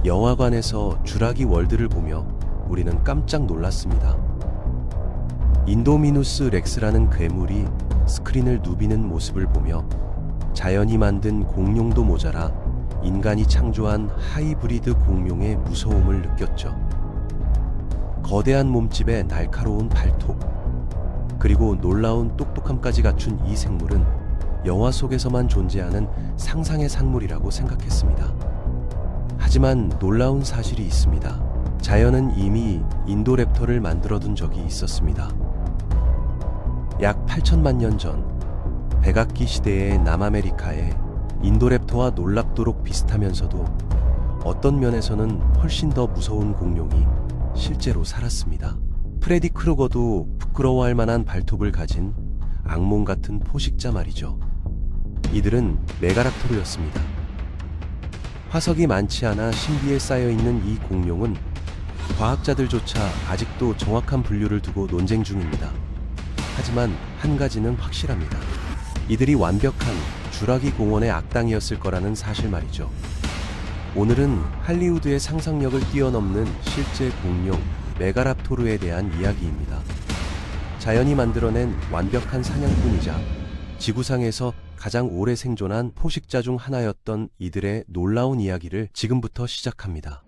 영화관에서 쥬라기 월드를 보며 우리는 깜짝 놀랐습니다. 인도미누스 렉스라는 괴물이 스크린을 누비는 모습을 보며 자연이 만든 공룡도 모자라 인간이 창조한 하이브리드 공룡의 무서움을 느꼈죠. 거대한 몸집에 날카로운 발톱, 그리고 놀라운 똑똑함까지 갖춘 이 생물은 영화 속에서만 존재하는 상상의 산물이라고 생각했습니다. 하지만 놀라운 사실이 있습니다. 자연은 이미 인도랩터를 만들어둔 적이 있었습니다. 약 8천만 년 전 백악기 시대의 남아메리카에 인도랩터와 놀랍도록 비슷하면서도 어떤 면에서는 훨씬 더 무서운 공룡이 실제로 살았습니다. 프레디 크루거도 부끄러워할 만한 발톱을 가진 악몽 같은 포식자 말이죠. 이들은 메가랍토르였습니다. 화석이 많지 않아 신비에 쌓여있는 이 공룡은 과학자들조차 아직도 정확한 분류를 두고 논쟁 중입니다. 하지만 한 가지는 확실합니다. 이들이 완벽한 쥬라기 공원의 악당이었을 거라는 사실 말이죠. 오늘은 할리우드의 상상력을 뛰어넘는 실제 공룡 메가랍토르에 대한 이야기입니다. 자연이 만들어낸 완벽한 사냥꾼이자 지구상에서 가장 오래 생존한 포식자 중 하나였던 이들의 놀라운 이야기를 지금부터 시작합니다.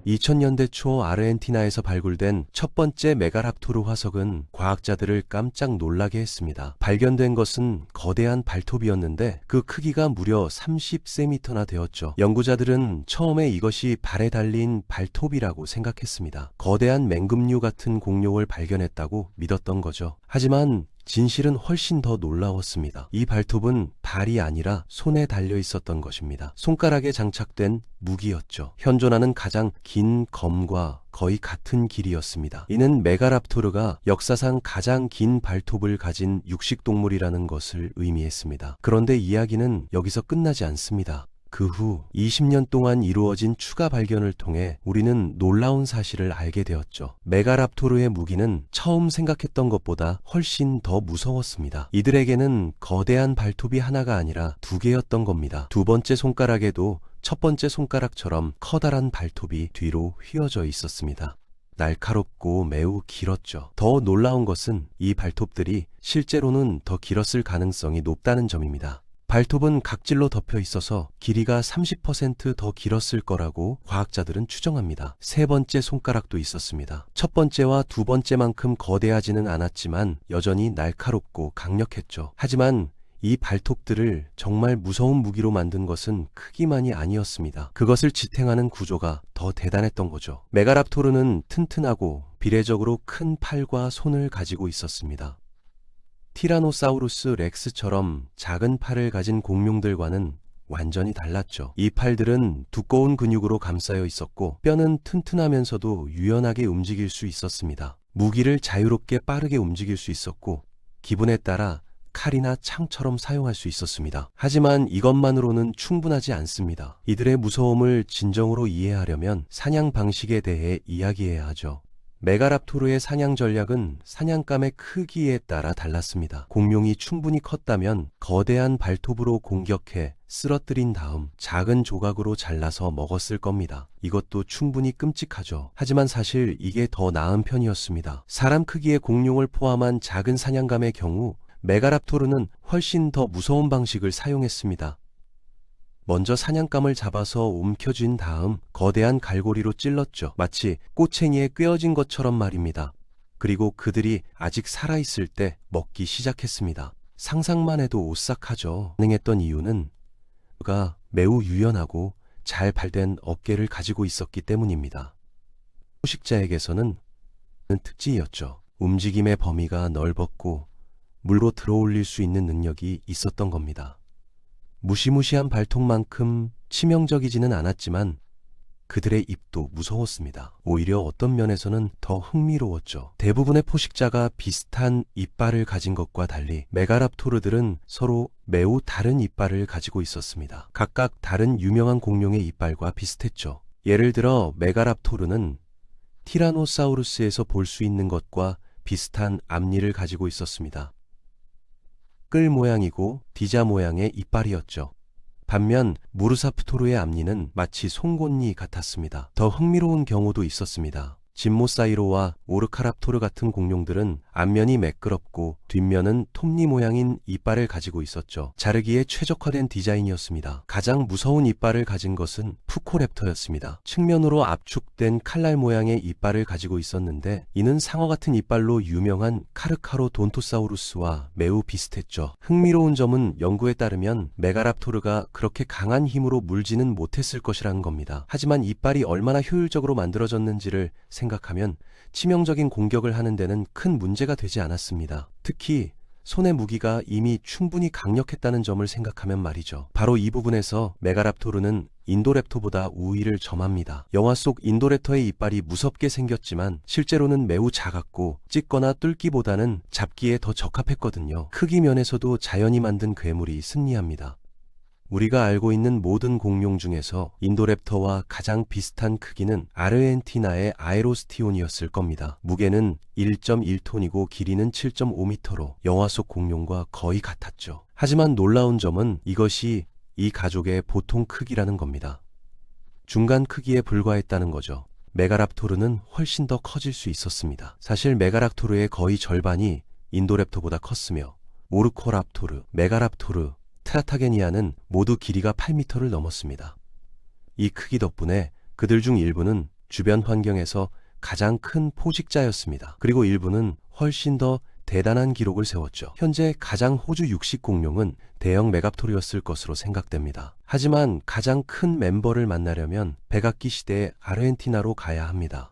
2000년대 초 아르헨티나에서 발굴된 첫 번째 메가랍토르 화석은 과학자들을 깜짝 놀라게 했습니다. 발견된 것은 거대한 발톱이었는데 그 크기가 무려 30cm나 되었죠. 연구자들은 처음에 이것이 발에 달린 발톱이라고 생각했습니다. 거대한 맹금류 같은 공룡을 발견했다고 믿었던 거죠. 하지만 진실은 훨씬 더 놀라웠습니다. 이 발톱은 발이 아니라 손에 달려 있었던 것입니다. 손가락에 장착된 무기였죠. 현존하는 가장 긴 검과 거의 같은 길이였습니다. 이는 메가랍토르가 역사상 가장 긴 발톱을 가진 육식동물이라는 것을 의미했습니다. 그런데 이야기는 여기서 끝나지 않습니다. 그 후 20년 동안 이루어진 추가 발견을 통해 우리는 놀라운 사실을 알게 되었죠. 메가랍토르의 무기는 처음 생각했던 것보다 훨씬 더 무서웠습니다. 이들에게는 거대한 발톱이 하나가 아니라 두 개였던 겁니다. 두 번째 손가락에도 첫 번째 손가락처럼 커다란 발톱이 뒤로 휘어져 있었습니다. 날카롭고 매우 길었죠. 더 놀라운 것은 이 발톱들이 실제로는 더 길었을 가능성이 높다는 점입니다. 발톱은 각질로 덮여 있어서 길이가 30% 더 길었을 거라고 과학자들은 추정합니다. 세 번째 손가락도 있었습니다. 첫 번째와 두 번째만큼 거대하지는 않았지만 여전히 날카롭고 강력했죠. 하지만 이 발톱들을 정말 무서운 무기로 만든 것은 크기만이 아니었습니다. 그것을 지탱하는 구조가 더 대단했던 거죠. 메가랍토르는 튼튼하고 비례적으로 큰 팔과 손을 가지고 있었습니다. 티라노사우루스 렉스처럼 작은 팔을 가진 공룡들과는 완전히 달랐죠. 이 팔들은 두꺼운 근육으로 감싸여 있었고 뼈는 튼튼하면서도 유연하게 움직일 수 있었습니다. 무기를 자유롭게 빠르게 움직일 수 있었고 기분에 따라 칼이나 창처럼 사용할 수 있었습니다. 하지만 이것만으로는 충분하지 않습니다. 이들의 무서움을 진정으로 이해하려면 사냥 방식에 대해 이야기해야 하죠. 메가랍토르의 사냥 전략은 사냥감의 크기에 따라 달랐습니다. 공룡이 충분히 컸다면 거대한 발톱으로 공격해 쓰러뜨린 다음 작은 조각으로 잘라서 먹었을 겁니다. 이것도 충분히 끔찍하죠. 하지만 사실 이게 더 나은 편이었습니다. 사람 크기의 공룡을 포함한 작은 사냥감의 경우 메가랍토르는 훨씬 더 무서운 방식을 사용했습니다. 먼저 사냥감을 잡아서 움켜쥔 다음 거대한 갈고리로 찔렀죠. 마치 꼬챙이에 꿰어진 것처럼 말입니다. 그리고 그들이 아직 살아있을 때 먹기 시작했습니다. 상상만 해도 오싹하죠. 가능했던 이유는 그가 매우 유연하고 잘 발된 어깨를 가지고 있었기 때문입니다. 포식자에게서는 특징이었죠. 움직임의 범위가 넓었고 물로 들어올릴 수 있는 능력이 있었던 겁니다. 무시무시한 발톱만큼 치명적이지는 않았지만 그들의 입도 무서웠습니다. 오히려 어떤 면에서는 더 흥미로웠죠. 대부분의 포식자가 비슷한 이빨을 가진 것과 달리 메가랍토르들은 서로 매우 다른 이빨을 가지고 있었습니다. 각각 다른 유명한 공룡의 이빨과 비슷했죠. 예를 들어 메가랍토르는 티라노사우루스에서 볼 수 있는 것과 비슷한 앞니를 가지고 있었습니다. 끌 모양이고 디자 모양의 이빨이었죠. 반면 무르사프토르의 앞니는 마치 송곳니 같았습니다. 더 흥미로운 경우도 있었습니다. 짐모사이로와 오르카랍토르 같은 공룡들은 앞면이 매끄럽고 뒷면은 톱니 모양인 이빨을 가지고 있었죠. 자르기에 최적화된 디자인이었습니다. 가장 무서운 이빨을 가진 것은 푸코랩터였습니다. 측면으로 압축된 칼날 모양의 이빨을 가지고 있었는데 이는 상어 같은 이빨로 유명한 카르카로돈토사우루스와 매우 비슷했죠. 흥미로운 점은 연구에 따르면 메가랍토르가 그렇게 강한 힘으로 물지는 못했을 것이라는 겁니다. 하지만 이빨이 얼마나 효율적으로 만들어졌는지를 생각하면 치명적인 공격을 하는 데는 큰 문제가 되지 않았습니다. 특히 손의 무기가 이미 충분히 강력했다는 점을 생각하면 말이죠. 바로 이 부분에서 메가랍토르는 인도랩토보다 우위를 점합니다. 영화 속 인도랩터의 이빨이 무섭게 생겼지만 실제로는 매우 작았고 찢거나 뚫기보다는 잡기에 더 적합했거든요. 크기 면에서도 자연이 만든 괴물이 승리합니다. 우리가 알고 있는 모든 공룡 중에서 인도랩터와 가장 비슷한 크기는 아르헨티나의 아에로스티온이었을 겁니다. 무게는 1.1톤이고 길이는 7.5m로 영화 속 공룡과 거의 같았죠. 하지만 놀라운 점은 이것이 이 가족의 보통 크기라는 겁니다. 중간 크기에 불과했다는 거죠. 메가랍토르는 훨씬 더 커질 수 있었습니다. 사실 메가랍토르의 거의 절반이 인도랩터보다 컸으며 오르코랍토르, 메가랍토르, 트라타게니아는 모두 길이가 8m를 넘었습니다. 이 크기 덕분에 그들 중 일부는 주변 환경에서 가장 큰 포식자였습니다. 그리고 일부는 훨씬 더 대단한 기록을 세웠죠. 현재 가장 호주 육식 공룡은 대형 메갑토르였을 것으로 생각됩니다. 하지만 가장 큰 멤버를 만나려면 백악기 시대의 아르헨티나로 가야 합니다.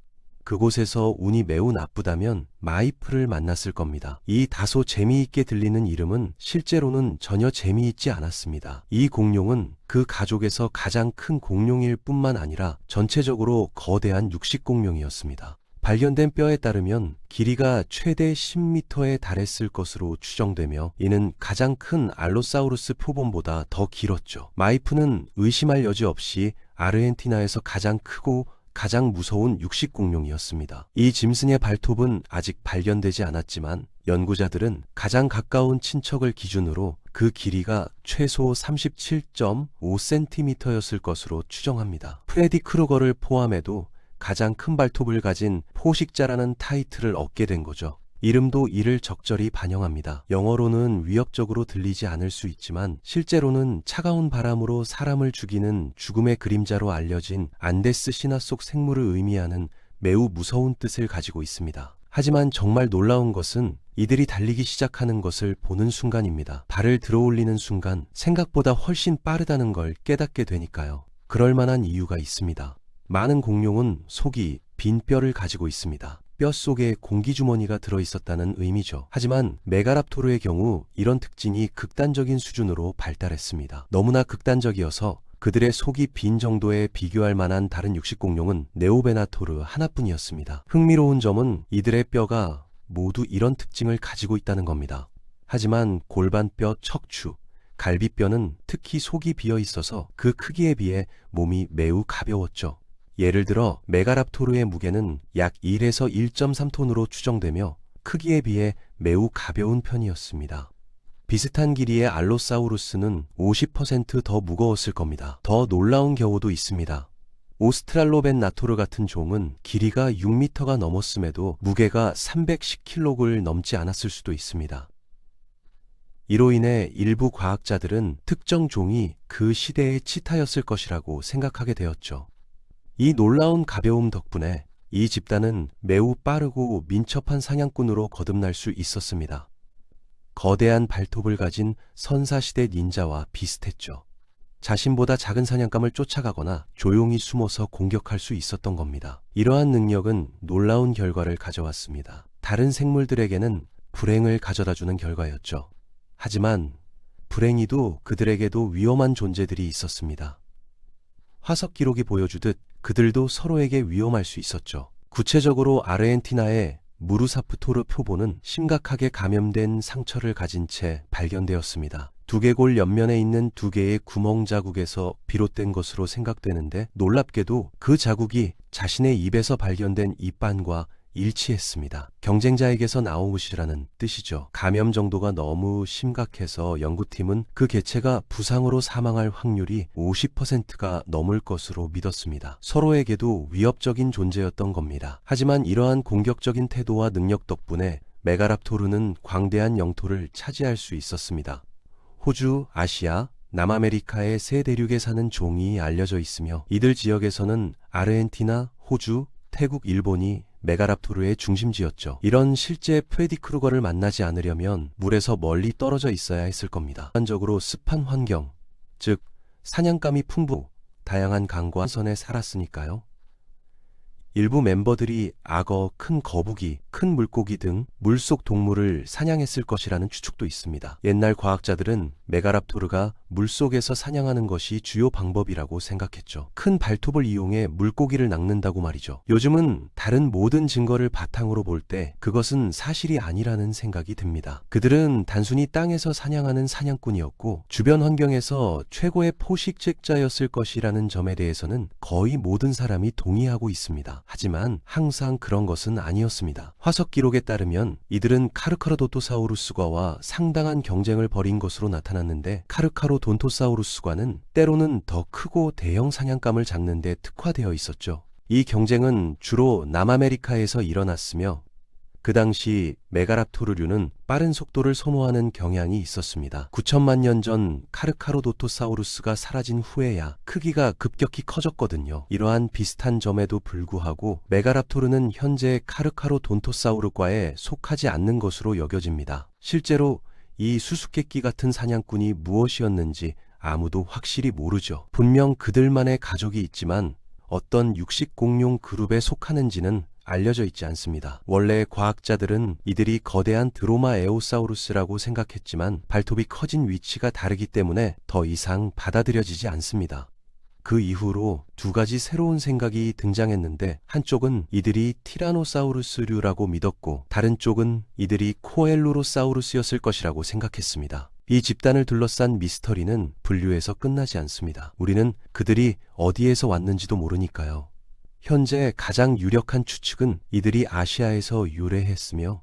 그곳에서 운이 매우 나쁘다면 마이프를 만났을 겁니다. 이 다소 재미있게 들리는 이름은 실제로는 전혀 재미있지 않았습니다. 이 공룡은 그 가족에서 가장 큰 공룡일 뿐만 아니라 전체적으로 거대한 육식 공룡이었습니다. 발견된 뼈에 따르면 길이가 최대 10m에 달했을 것으로 추정되며 이는 가장 큰 알로사우루스 표본보다 더 길었죠. 마이프는 의심할 여지 없이 아르헨티나에서 가장 크고 가장 무서운 육식 공룡이었습니다. 이 짐승의 발톱은 아직 발견되지 않았지만 연구자들은 가장 가까운 친척을 기준으로 그 길이가 최소 37.5cm였을 것으로 추정합니다. 프레디 크루거를 포함해도 가장 큰 발톱을 가진 포식자라는 타이틀을 얻게 된 거죠. 이름도 이를 적절히 반영합니다. 영어로는 위협적으로 들리지 않을 수 있지만 실제로는 차가운 바람으로 사람을 죽이는 죽음의 그림자로 알려진 안데스 신화 속 생물을 의미하는 매우 무서운 뜻을 가지고 있습니다. 하지만 정말 놀라운 것은 이들이 달리기 시작하는 것을 보는 순간입니다. 발을 들어올리는 순간 생각보다 훨씬 빠르다는 걸 깨닫게 되니까요. 그럴 만한 이유가 있습니다. 많은 공룡은 속이 빈 뼈를 가지고 있습니다. 뼈 속에 공기주머니가 들어있었다는 의미죠. 하지만 메가랍토르의 경우 이런 특징이 극단적인 수준으로 발달했습니다. 너무나 극단적이어서 그들의 속이 빈 정도에 비교할 만한 다른 육식공룡은 네오베나토르 하나뿐이었습니다. 흥미로운 점은 이들의 뼈가 모두 이런 특징을 가지고 있다는 겁니다. 하지만 골반뼈, 척추, 갈비뼈는 특히 속이 비어 있어서 그 크기에 비해 몸이 매우 가벼웠죠. 예를 들어 메가랍토르의 무게는 약 1에서 1.3톤으로 추정되며 크기에 비해 매우 가벼운 편이었습니다. 비슷한 길이의 알로사우루스는 50% 더 무거웠을 겁니다. 더 놀라운 경우도 있습니다. 오스트랄로벤나토르 같은 종은 길이가 6m가 넘었음에도 무게가 310kg를 넘지 않았을 수도 있습니다. 이로 인해 일부 과학자들은 특정 종이 그 시대의 치타였을 것이라고 생각하게 되었죠. 이 놀라운 가벼움 덕분에 이 집단은 매우 빠르고 민첩한 사냥꾼으로 거듭날 수 있었습니다. 거대한 발톱을 가진 선사시대 닌자와 비슷했죠. 자신보다 작은 사냥감을 쫓아가거나 조용히 숨어서 공격할 수 있었던 겁니다. 이러한 능력은 놀라운 결과를 가져왔습니다. 다른 생물들에게는 불행을 가져다주는 결과였죠. 하지만 불행히도 그들에게도 위험한 존재들이 있었습니다. 화석 기록이 보여주듯 그들도 서로에게 위험할 수 있었죠. 구체적으로 아르헨티나의 무르사프토르 표본은 심각하게 감염된 상처를 가진 채 발견되었습니다. 두개골 옆면에 있는 2개의 구멍 자국에서 비롯된 것으로 생각되는데 놀랍게도 그 자국이 자신의 입에서 발견된 입반과 일치했습니다. 경쟁자에게서 나오시라는 뜻이죠. 감염 정도가 너무 심각해서 연구팀은 그 개체가 부상으로 사망할 확률이 50%가 넘을 것으로 믿었습니다. 서로에게도 위협적인 존재였던 겁니다. 하지만 이러한 공격적인 태도와 능력 덕분에 메가랍토르는 광대한 영토를 차지할 수 있었습니다. 호주, 아시아, 남아메리카의 세 대륙에 사는 종이 알려져 있으며 이들 지역에서는 아르헨티나, 호주, 태국, 일본이 메가랍토르의 중심지였죠. 이런 실제 프레디 크루거를 만나지 않으려면 물에서 멀리 떨어져 있어야 했을 겁니다. 일반적으로 습한 환경, 즉 사냥감이 풍부, 다양한 강과 선에 살았으니까요. 일부 멤버들이 악어, 큰 거북이, 큰 물고기 등 물속 동물을 사냥했을 것이라는 추측도 있습니다. 옛날 과학자들은 메가랍토르가 물속에서 사냥하는 것이 주요 방법이라고 생각했죠. 큰 발톱을 이용해 물고기를 낚는다고 말이죠. 요즘은 다른 모든 증거를 바탕으로 볼 때 그것은 사실이 아니라는 생각이 듭니다. 그들은 단순히 땅에서 사냥하는 사냥꾼이었고 주변 환경에서 최고의 포식자였을 것이라는 점에 대해서는 거의 모든 사람이 동의하고 있습니다. 하지만 항상 그런 것은 아니었습니다. 화석 기록에 따르면 이들은 카르카로돈토사우루스과와 상당한 경쟁을 벌인 것으로 나타났는데 카르카로돈토사우루스과는 때로는 더 크고 대형 사냥감을 잡는 데 특화되어 있었죠. 이 경쟁은 주로 남아메리카에서 일어났으며 그 당시 메가랍토르류는 빠른 속도를 선호하는 경향이 있었습니다. 9천만 년 전 카르카로돈토사우루스가 사라진 후에야 크기가 급격히 커졌거든요. 이러한 비슷한 점에도 불구하고 메가랍토르는 현재 카르카로돈토사우루과에 속하지 않는 것으로 여겨집니다. 실제로 이 수수께끼 같은 사냥꾼이 무엇이었는지 아무도 확실히 모르죠. 분명 그들만의 가족이 있지만 어떤 육식 공룡 그룹에 속하는지는 알려져 있지 않습니다. 원래 과학자들은 이들이 거대한 드로마에오사우루스라고 생각했지만 발톱이 커진 위치가 다르기 때문에 더 이상 받아들여지지 않습니다. 그 이후로 두 가지 새로운 생각이 등장했는데 한쪽은 이들이 티라노사우루스류라고 믿었고 다른 쪽은 이들이 코엘루로사우루스였을 것이라고 생각했습니다. 이 집단을 둘러싼 미스터리는 분류에서 끝나지 않습니다. 우리는 그들이 어디에서 왔는지도 모르니까요. 현재 가장 유력한 추측은 이들이 아시아에서 유래했으며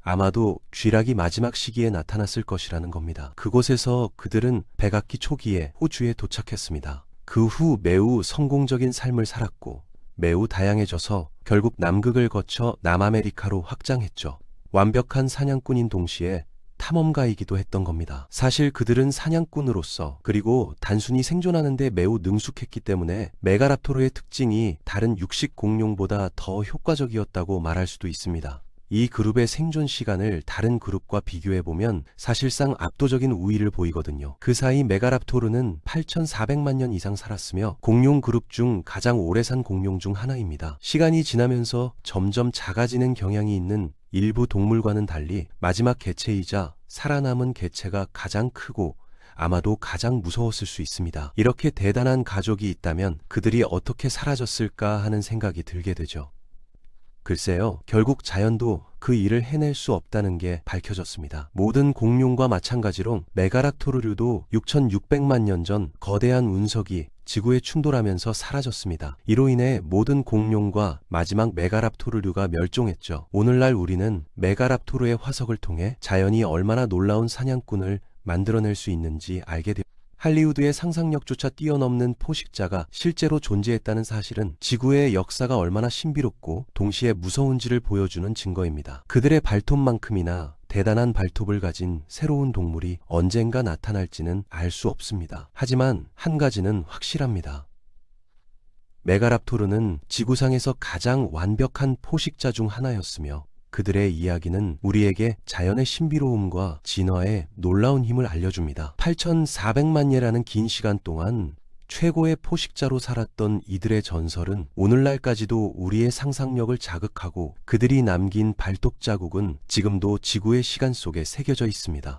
아마도 쥐락이 마지막 시기에 나타났을 것이라는 겁니다. 그곳에서 그들은 백악기 초기에 호주에 도착했습니다. 그 후 매우 성공적인 삶을 살았고 매우 다양해져서 결국 남극을 거쳐 남아메리카로 확장했죠. 완벽한 사냥꾼인 동시에 탐험가이기도 했던 겁니다. 사실 그들은 사냥꾼으로서 그리고 단순히 생존하는 데 매우 능숙했기 때문에 메가랍토르의 특징이 다른 육식 공룡보다 더 효과적이었다고 말할 수도 있습니다. 이 그룹의 생존 시간을 다른 그룹과 비교해보면 사실상 압도적인 우위를 보이거든요. 그 사이 메가랍토르는 8,400만 년 이상 살았으며 공룡 그룹 중 가장 오래 산 공룡 중 하나입니다. 시간이 지나면서 점점 작아지는 경향이 있는 일부 동물과는 달리 마지막 개체이자 살아남은 개체가 가장 크고 아마도 가장 무서웠을 수 있습니다. 이렇게 대단한 가족이 있다면 그들이 어떻게 사라졌을까 하는 생각이 들게 되죠. 글쎄요, 결국 자연도 그 일을 해낼 수 없다는 게 밝혀졌습니다. 모든 공룡과 마찬가지로 메가랍토르류도 6,600만 년 전 거대한 운석이 지구에 충돌하면서 사라졌습니다. 이로 인해 모든 공룡과 마지막 메가랍토르류가 멸종했죠. 오늘날 우리는 메가랍토르의 화석을 통해 자연이 얼마나 놀라운 사냥꾼을 만들어낼 수 있는지 알게 됩니다. 할리우드의 상상력조차 뛰어넘는 포식자가 실제로 존재했다는 사실은 지구의 역사가 얼마나 신비롭고 동시에 무서운지를 보여주는 증거입니다. 그들의 발톱만큼이나 대단한 발톱을 가진 새로운 동물이 언젠가 나타날지는 알 수 없습니다. 하지만 한 가지는 확실합니다. 메가랍토르는 지구상에서 가장 완벽한 포식자 중 하나였으며 그들의 이야기는 우리에게 자연의 신비로움과 진화의 놀라운 힘을 알려줍니다. 8,400만 ye라는 긴 시간 동안 최고의 포식자로 살았던 이들의 전설은 오늘날까지도 우리의 상상력을 자극하고 그들이 남긴 발톱 자국은 지금도 지구의 시간 속에 새겨져 있습니다.